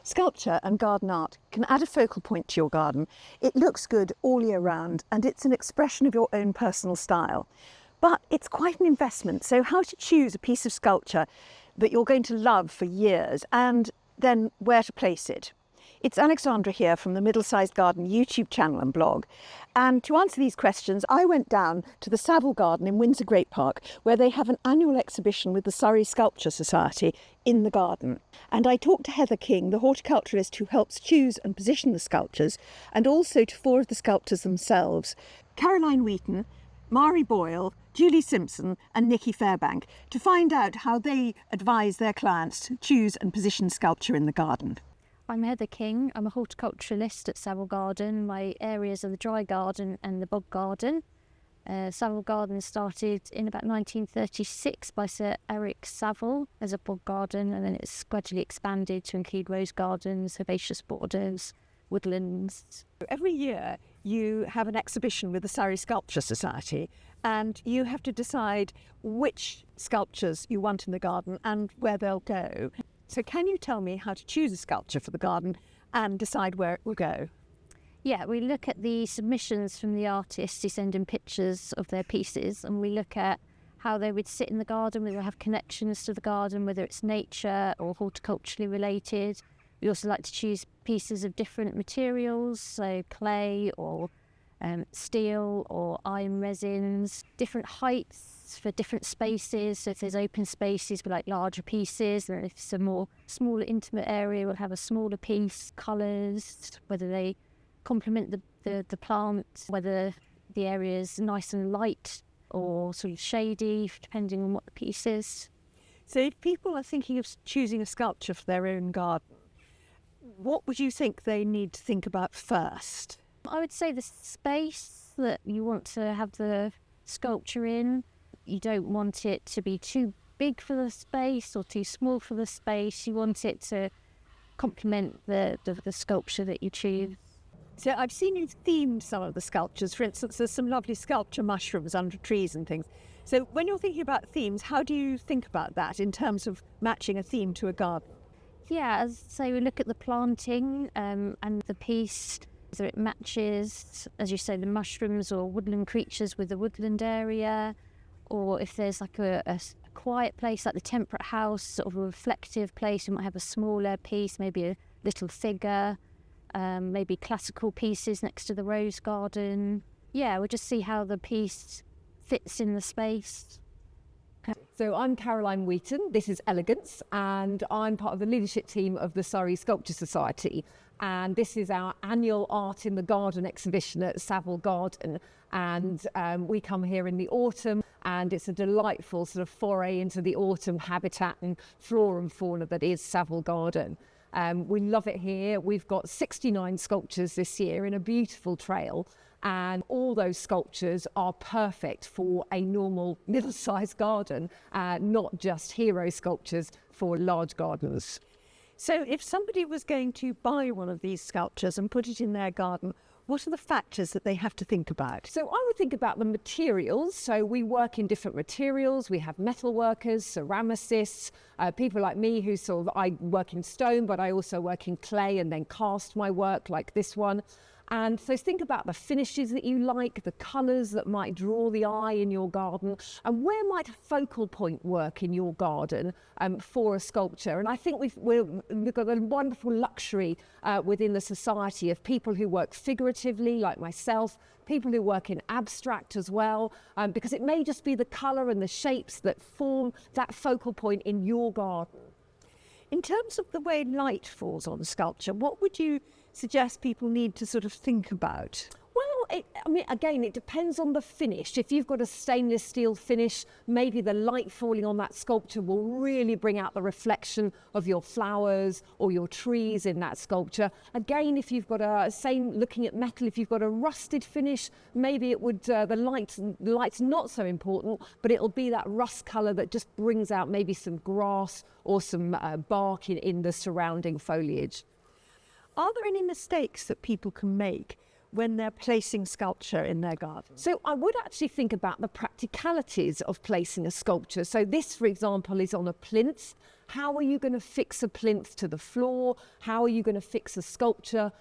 Sculpture and garden art can add a focal point to your garden. It looks good all year round and it's an expression of your own personal style. But it's quite an investment, so how to choose a piece of sculpture that you're going to love for years and then where to place it. It's Alexandra here from the Middlesized Garden YouTube channel and blog. And to answer these questions, I went down to the Savill Garden in Windsor Great Park, where they have an annual exhibition with the Surrey Sculpture Society in the garden. And I talked to Heather King, the horticulturalist who helps choose and position the sculptures, and also to four of the sculptors themselves, Caroline Wheaton, Mari Boyle, Julie Simpson and Nicci Fairbank, to find out how they advise their clients to choose and position sculpture in the garden. I'm Heather King. I'm a horticulturalist at Savill Garden. My areas are the dry garden and the bog garden. Savill Garden started in about 1936 by Sir Eric Savill as a bog garden, and then it's gradually expanded to include rose gardens, herbaceous borders, woodlands. Every year you have an exhibition with the Surrey Sculpture Society, and you have to decide which sculptures you want in the garden and where they'll go. So can you tell me how to choose a sculpture for the garden and decide where it will go? Yeah, we look at the submissions from the artists who send in pictures of their pieces, and we look at how they would sit in the garden, whether they have connections to the garden, whether it's nature or horticulturally related. We also like to choose pieces of different materials, so clay or steel or iron resins, different heights for different spaces. So if there's open spaces, we like larger pieces, and if it's a more smaller intimate area, we'll have a smaller piece. Colours, whether they complement the plant, whether the area is nice and light or sort of shady, depending on what the piece is. So if people are thinking of choosing a sculpture for their own garden, what would you think they need to think about first? I would say the space that you want to have the sculpture in. You don't want it to be too big for the space or too small for the space. You want it to complement the sculpture that you choose. So I've seen you themed some of the sculptures. For instance, there's some lovely sculpture mushrooms under trees and things. So when you're thinking about themes, how do you think about that in terms of matching a theme to a garden? Yeah, as I say, we look at the planting and the piece, whether it matches, as you say, the mushrooms or woodland creatures with the woodland area, or if there's like a quiet place like the temperate house, sort of a reflective place, we might have a smaller piece, maybe a little figure, maybe classical pieces next to the rose garden. Yeah, we'll just see how the piece fits in the space. So I'm Caroline Wheaton, this is Elegance, and I'm part of the leadership team of the Surrey Sculpture Society. And this is our annual Art in the Garden exhibition at Savill Garden. And we come here in the autumn, and it's a delightful sort of foray into the autumn habitat and flora and fauna that is Savill Garden. We love it here. We've got 69 sculptures this year in a beautiful trail. And all those sculptures are perfect for a normal middle-sized garden, not just hero sculptures for large gardens. So if somebody was going to buy one of these sculptures and put it in their garden, what are the factors that they have to think about? So I would think about the materials. So we work in different materials. We have metal workers, ceramicists, people like me who I work in stone, but I also work in clay and then cast my work like this one. And so think about the finishes that you like, the colours that might draw the eye in your garden, and where might a focal point work in your garden for a sculpture. And I think we've got a wonderful luxury within the society of people who work figuratively, like myself, people who work in abstract as well, because it may just be the colour and the shapes that form that focal point in your garden. In terms of the way light falls on sculpture, what would you suggest people need to sort of think about? Well, again, it depends on the finish. If you've got a stainless steel finish, maybe the light falling on that sculpture will really bring out the reflection of your flowers or your trees in that sculpture. Again, if you've got looking at metal, if you've got a rusted finish, maybe it would, the light's not so important, but it'll be that rust colour that just brings out maybe some grass or some bark in the surrounding foliage. Are there any mistakes that people can make when they're placing sculpture in their garden? So I would actually think about the practicalities of placing a sculpture. So this, for example, is on a plinth, How are you going to fix a plinth to the floor? How are you going to fix a sculpture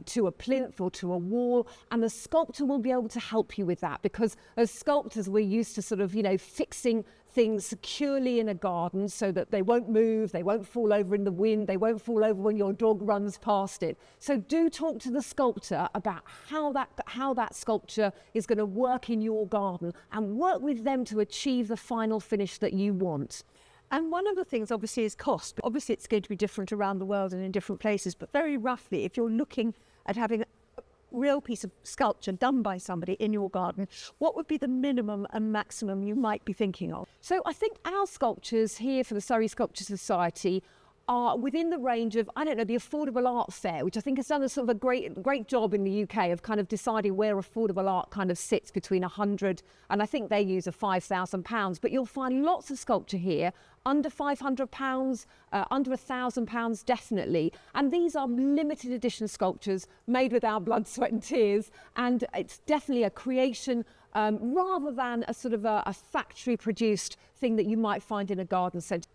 to a plinth or to a wall? And the sculptor will be able to help you with that, because as sculptors, we're used to sort of, fixing things securely in a garden so that they won't move, they won't fall over in the wind, they won't fall over when your dog runs past it. So do talk to the sculptor about how that sculpture is going to work in your garden, and work with them to achieve the final finish that you want. And one of the things obviously is cost. Obviously it's going to be different around the world and in different places, but very roughly, if you're looking at having a real piece of sculpture done by somebody in your garden, what would be the minimum and maximum you might be thinking of? So I think our sculptures here for the Surrey Sculpture Society are within the range of, the Affordable Art Fair, which I think has done a sort of a great job in the UK of kind of deciding where affordable art kind of sits between 100 and I think they use a £5,000. But you'll find lots of sculpture here under £500, under £1,000 definitely. And these are limited edition sculptures made with our blood, sweat and tears. And it's definitely a creation rather than a sort of a factory produced thing that you might find in a garden centre.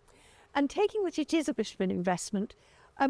And taking that it is a bit of an investment,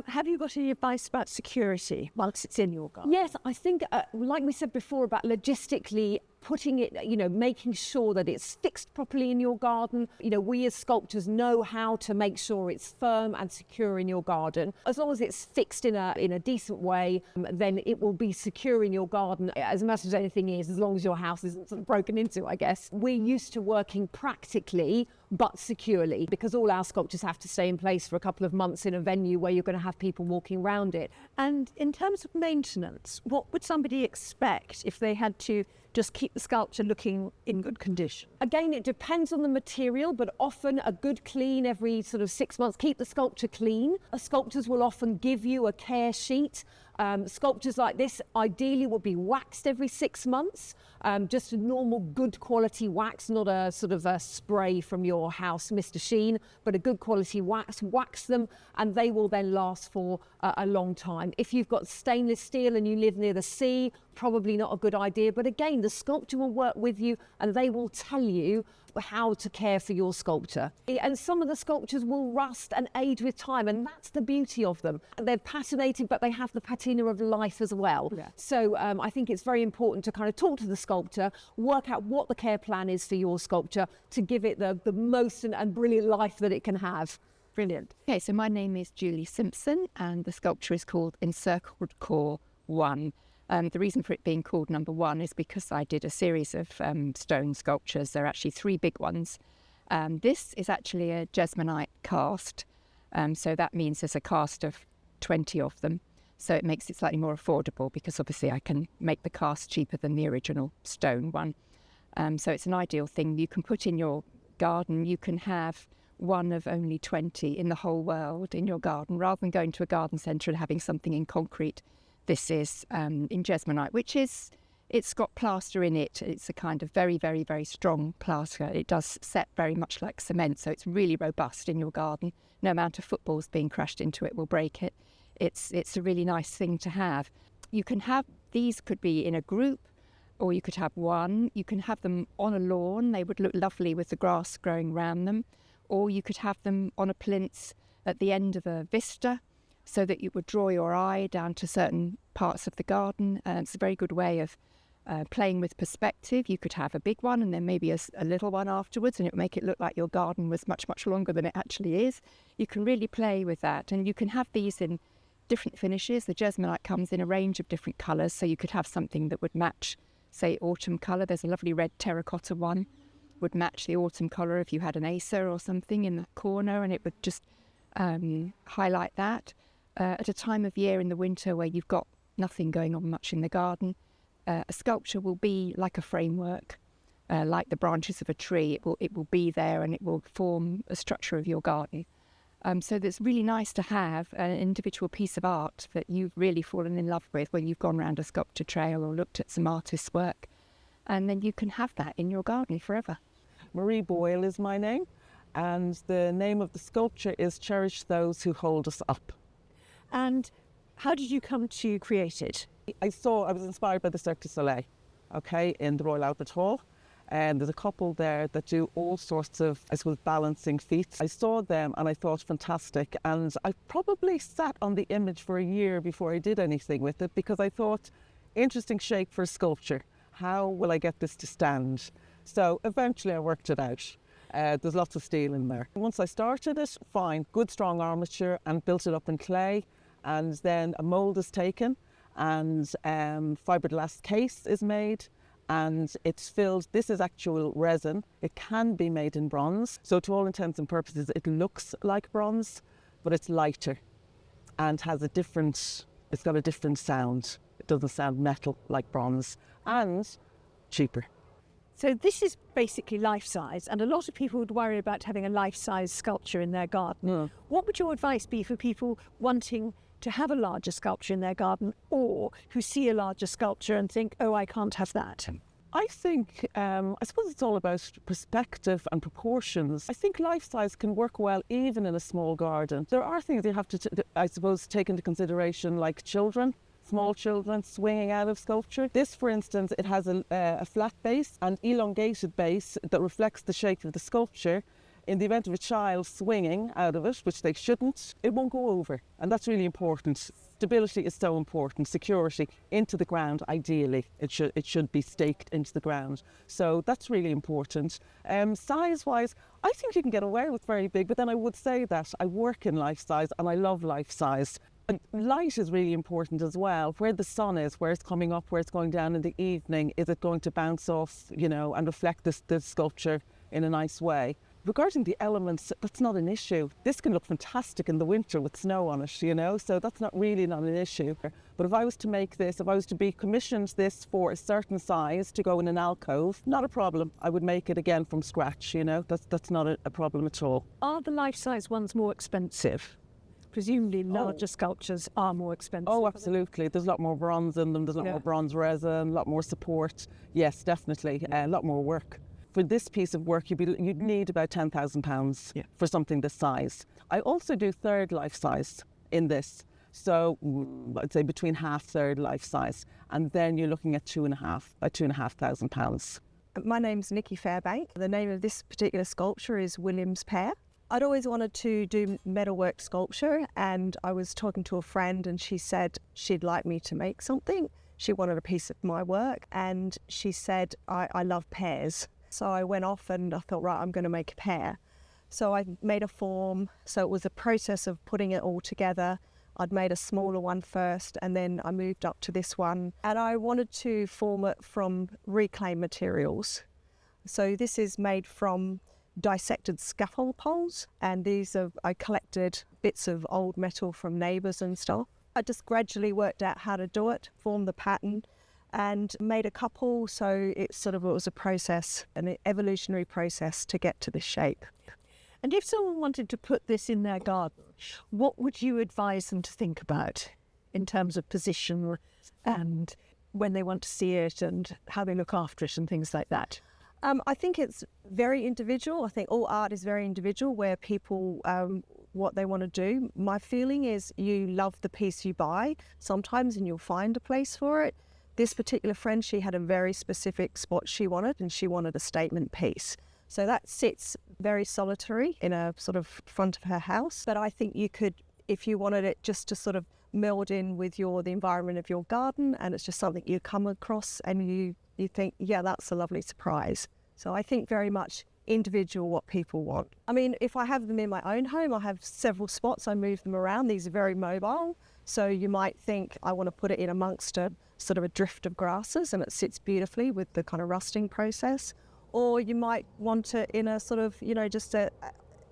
have you got any advice about security once it's in your garden? Yes, I think, like we said before, about logistically putting it, making sure that it's fixed properly in your garden. We as sculptors know how to make sure it's firm and secure in your garden. As long as it's fixed in a decent way, then it will be secure in your garden as much as anything is, as long as your house isn't sort of broken into, I guess. We're used to working practically but securely, because all our sculptures have to stay in place for a couple of months in a venue where you're going to have people walking around it. And in terms of maintenance, what would somebody expect if they had to just keep the sculpture looking in good condition? Again, it depends on the material, but often a good clean every sort of 6 months. Keep the sculpture clean. Sculptors will often give you a care sheet. Sculptures like this ideally will be waxed every 6 months. Just a normal good quality wax, not a sort of a spray from your house, Mr. Sheen, but a good quality wax. Wax them and they will then last for a long time. If you've got stainless steel and you live near the sea, probably not a good idea. But again, the sculptor will work with you and they will tell you how to care for your sculpture. And some of the sculptures will rust and age with time, and that's the beauty of them. They're patinated, but they have the patina of life as well. Yeah. So I think it's very important to kind of talk to the sculptor, work out what the care plan is for your sculpture to give it the most and brilliant life that it can have. Brilliant. Okay, so my name is Julie Simpson and the sculpture is called Encircled Core 1. The reason for it being called number 1 is because I did a series of stone sculptures. There are actually 3 big ones. This is actually a Jesmonite cast, so that means there's a cast of 20 of them. So it makes it slightly more affordable because obviously I can make the cast cheaper than the original stone one. So it's an ideal thing you can put in your garden. You can have one of only 20 in the whole world in your garden, rather than going to a garden centre and having something in concrete. This is in Jesmonite, it's got plaster in it. It's a kind of very, very, very strong plaster. It does set very much like cement, so it's really robust in your garden. No amount of footballs being crashed into it will break it. It's a really nice thing to have. You can have, these could be in a group, or you could have one. You can have them on a lawn. They would look lovely with the grass growing around them. Or you could have them on a plinth at the end of a vista, so that you would draw your eye down to certain parts of the garden. It's a very good way of playing with perspective. You could have a big one and then maybe a little one afterwards, and it would make it look like your garden was much, much longer than it actually is. You can really play with that, and you can have these in different finishes. The Jesmonite comes in a range of different colours, so you could have something that would match, say, autumn colour. There's a lovely red terracotta one, would match the autumn colour if you had an acer or something in the corner, and it would just highlight that. At a time of year in the winter where you've got nothing going on much in the garden, a sculpture will be like a framework, like the branches of a tree. It will be there and it will form a structure of your garden. So it's really nice to have an individual piece of art that you've really fallen in love with when you've gone round a sculpture trail or looked at some artist's work, and then you can have that in your garden forever. Marie Boyle is my name, and the name of the sculpture is Cherish Those Who Hold Us Up. And how did you come to create it? I was inspired by the Cirque du Soleil, in the Royal Albert Hall. And there's a couple there that do all sorts of, I suppose, balancing feats. I saw them and I thought fantastic. And I probably sat on the image for a year before I did anything with it, because I thought, interesting shape for a sculpture. How will I get this to stand? So eventually I worked it out. There's lots of steel in there. Once I started it, fine, good strong armature, and built it up in clay. And then a mould is taken and fiberglass case is made and it's filled. This is actual resin. It can be made in bronze. So to all intents and purposes, it looks like bronze, but it's lighter and has a different, it's got a different sound. It doesn't sound metal like bronze, and cheaper. So this is basically life-size, and a lot of people would worry about having a life-size sculpture in their garden. Yeah. What would your advice be for people wanting to have a larger sculpture in their garden, or who see a larger sculpture and think, oh, I can't have that? I think, I suppose it's all about perspective and proportions. I think life-size can work well even in a small garden. There are things you have to, I suppose, take into consideration, like children. Small children swinging out of sculpture. This, for instance, it has a flat base and elongated base that reflects the shape of the sculpture. In the event of a child swinging out of it, which they shouldn't, it won't go over. And that's really important. Stability is so important. Security into the ground, ideally. It should be staked into the ground. So that's really important. Size-wise, I think you can get away with very big, but then I would say that I work in life size and I love life size. And light is really important as well. Where the sun is, where it's coming up, where it's going down in the evening, is it going to bounce off, you know, and reflect the sculpture in a nice way? Regarding the elements, that's not an issue. This can look fantastic in the winter with snow on it, you know, so that's not an issue. But if I was to make this, if I was to be commissioned this for a certain size to go in an alcove, not a problem. I would make it again from scratch, you know, that's not a problem at all. Are the life-size ones more expensive? Presumably larger sculptures are more expensive. Oh, absolutely. There's a lot more bronze in them. There's a lot more bronze resin, a lot more support. Yes, definitely. A lot more work. For this piece of work, you'd need about £10,000 for something this size. I also do third life size in this. So I'd say between half, third life size. And then you're looking at £2,500. My name's Nicci Fairbank. The name of this particular sculpture is William's Pear. I'd always wanted to do metalwork sculpture, and I was talking to a friend and she said she'd like me to make something. She wanted a piece of my work and she said, I love pears. So I went off and I thought, right, I'm going to make a pear. So I made a form. So it was a process of putting it all together. I'd made a smaller one first and then I moved up to this one. And I wanted to form it from reclaimed materials. So this is made from dissected scaffold poles, and I collected bits of old metal from neighbours and stuff. I just gradually worked out how to do it, formed the pattern and made a couple, so it was a process, an evolutionary process to get to this shape. And if someone wanted to put this in their garden, what would you advise them to think about in terms of position and when they want to see it and how they look after it and things like that? I think it's very individual. I think all art is very individual, where people, what they want to do. My feeling is you love the piece you buy sometimes and you'll find a place for it. This particular friend, she had a very specific spot she wanted, and she wanted a statement piece. So that sits very solitary in a sort of front of her house. But I think you could, if you wanted it just to sort of meld in with the environment of your garden, and it's just something you come across and you think, yeah, that's a lovely surprise. So I think very much individual what people want. I mean, if I have them in my own home, I have several spots, I move them around. These are very mobile. So you might think I want to put it in amongst a sort of a drift of grasses and it sits beautifully with the kind of rusting process. Or you might want it in a sort of, just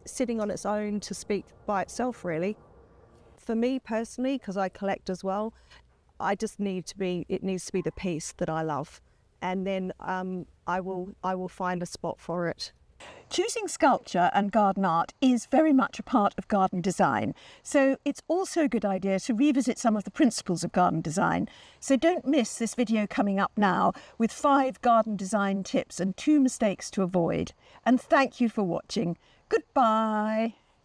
sitting on its own to speak by itself, really. For me personally, because I collect as well, it needs to be the piece that I love. And then I will find a spot for it. Choosing sculpture and garden art is very much a part of garden design. So it's also a good idea to revisit some of the principles of garden design. So don't miss this video coming up now with 5 garden design tips and 2 mistakes to avoid. And thank you for watching. Goodbye.